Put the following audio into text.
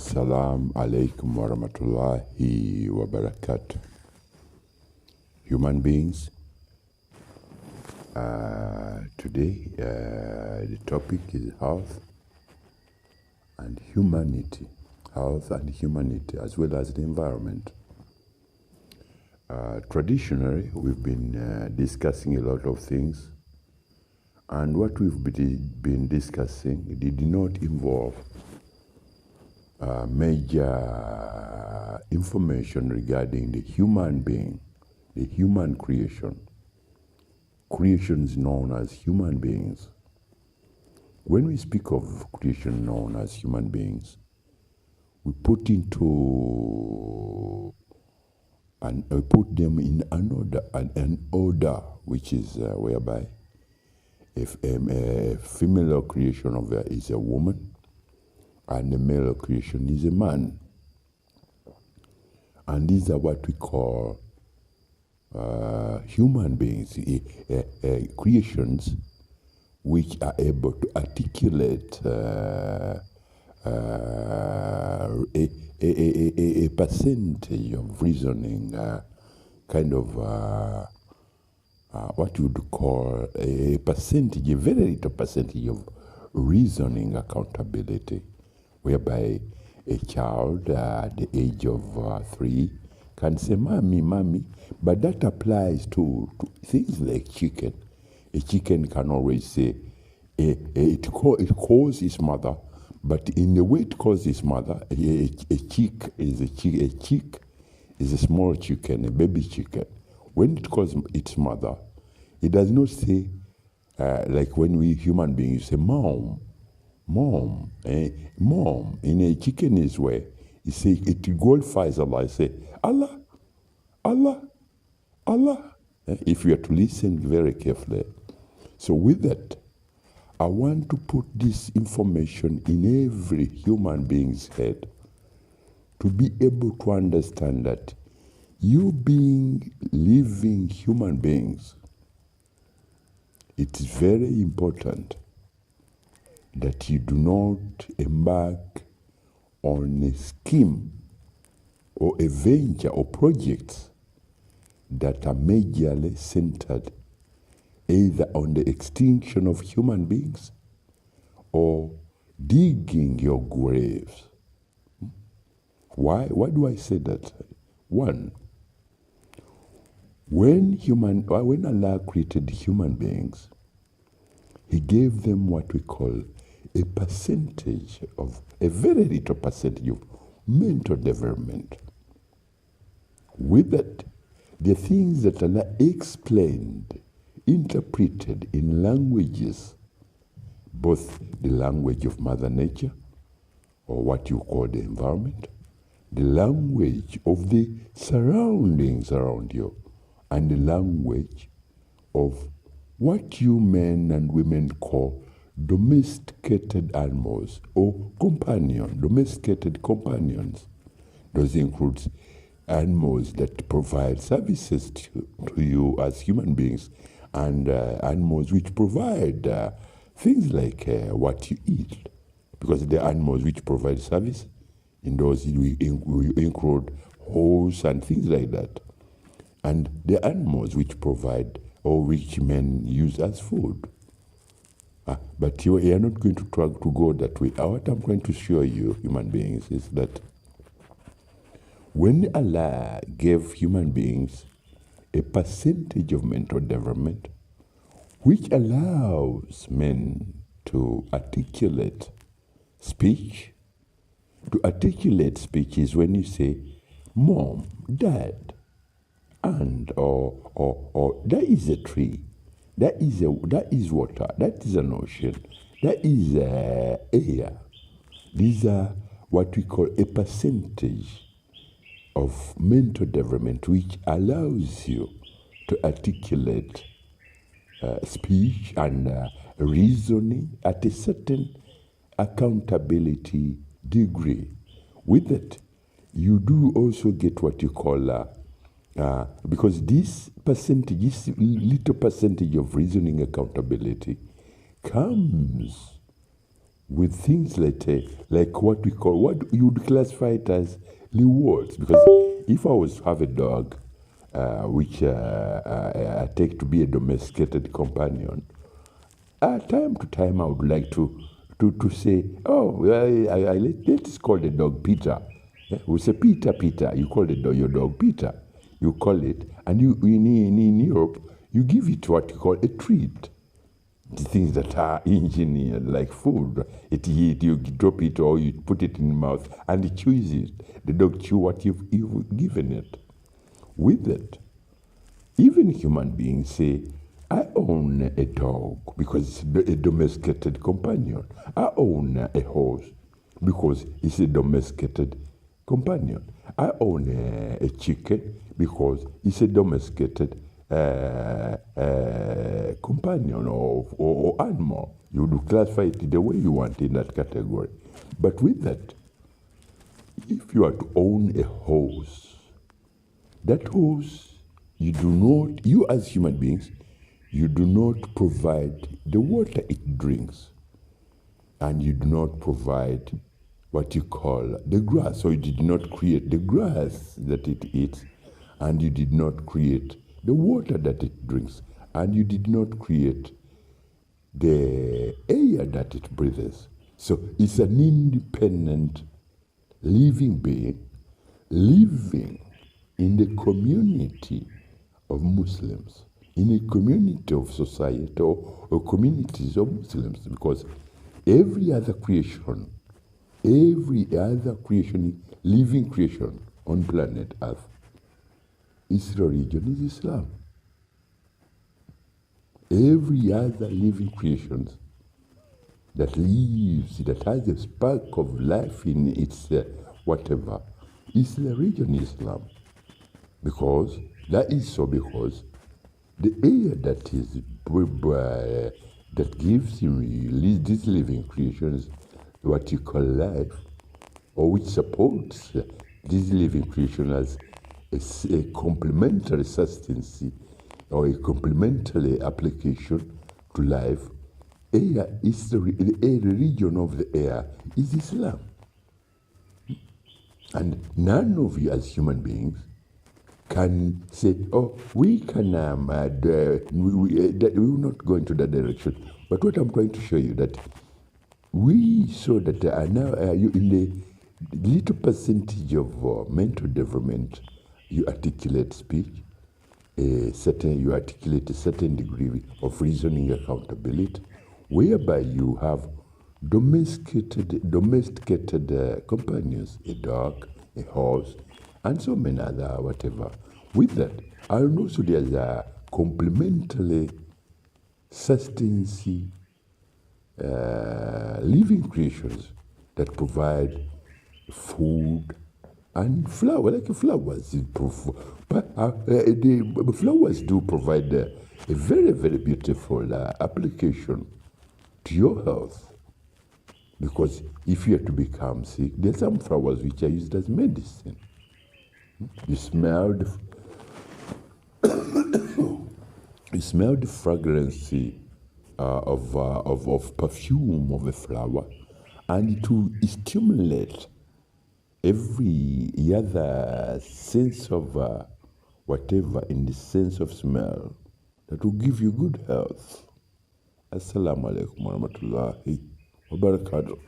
Assalamu alaikum warahmatullahi wabarakatuh. Human beings, today the topic is health and humanity. Health and humanity, as well as the environment. Traditionally, we've been discussing a lot of things, and what we've been discussing did not involve major information regarding the human being, the human creation. Creations known as human beings. When we speak of creation known as human beings, we put them in an order, which is whereby if a female creation is a woman, and the male creation is a man. And these are what we call human beings, creations which are able to articulate a percentage of reasoning, what you would call a percentage, a very little percentage of reasoning accountability, whereby a child at the age of 3 can say, mommy, but that applies to things like chicken. A chicken can always say, it calls its mother, but in the way it calls its mother, a chick is a small chicken, a baby chicken. When it calls its mother, it does not say, like when we human beings say, mom. Mom, in a chickenese way, it glorifies Allah. It say, Allah. If you are to listen very carefully. So with that, I want to put this information in every human being's head to be able to understand that you being living human beings, it is very important that you do not embark on a scheme or a venture or projects that are majorly centered either on the extinction of human beings or digging your graves. Why do I say that? One, when Allah created human beings, He gave them what we call a very little percentage of mental development. With that, the things that Allah explained, interpreted in languages, both the language of Mother Nature, or what you call the environment, the language of the surroundings around you, and the language of what you men and women call domesticated animals or domesticated companions. Those include animals that provide services to you as human beings, and animals which provide things like what you eat. Because the animals which provide service, in those we include horse and things like that. And the animals which provide or which men use as food. But you are not going to try to go that way. What I'm going to show you, human beings, is that when Allah gave human beings a percentage of mental development, which allows men to articulate speech. To articulate speech is when you say, mom, dad, and or that is a tree, that is water, that is an ocean, that is air. These are what we call a percentage of mental development which allows you to articulate speech and reasoning at a certain accountability degree. With that, you do also get what you call because this little percentage of reasoning accountability comes with things like what you would classify it as rewards. Because if I was to have a dog, which I take to be a domesticated companion, time to time I would like to say, oh, let's call the dog Peter. Yeah, we say Peter. You call your dog Peter. You call it, and you in Europe you give it what you call a treat. The things that are engineered like food. You drop it or you put it in the mouth and it chews it. The dog chew what you've given it. With it, even human beings say, I own a dog because it's a domesticated companion. I own a horse because it's a domesticated companion. I own a chicken because it's a domesticated companion or animal. You would classify it the way you want in that category. But with that, if you are to own a horse, that horse, you as human beings, you do not provide the water it drinks, and you do not provide what you call the grass. So you did not create the grass that it eats, and you did not create the water that it drinks, and you did not create the air that it breathes. So it's an independent living being living in the community of Muslims, in a community of society or communities of Muslims, because every other creation, living creation on planet Earth, its religion is Islam. Every other living creation that lives, that has a spark of life in its whatever, is the religion Islam. Because that is so because the air that is that gives these living creations what you call life, or which supports these living creations as a complementary sustenance or a complementary application to life. Air is the religion of the air is Islam. And none of you as human beings can say, oh, we can, we will not go into that direction. But what I'm trying to show you that we saw that now you in the little percentage of mental development, you articulate speech, you articulate a certain degree of reasoning accountability, whereby you have domesticated companions, a dog, a horse, and so many other whatever. With that, and also there's a complementary sustenance living creatures that provide food and flower, like flowers. The flowers do provide a very, very beautiful application to your health. Because if you are to become sick, there are some flowers which are used as medicine. You smell the fragrance of perfume of a flower, and it will stimulate every other sense of whatever in the sense of smell that will give you good health. Assalamu alaikum warahmatullahi wabarakatuh.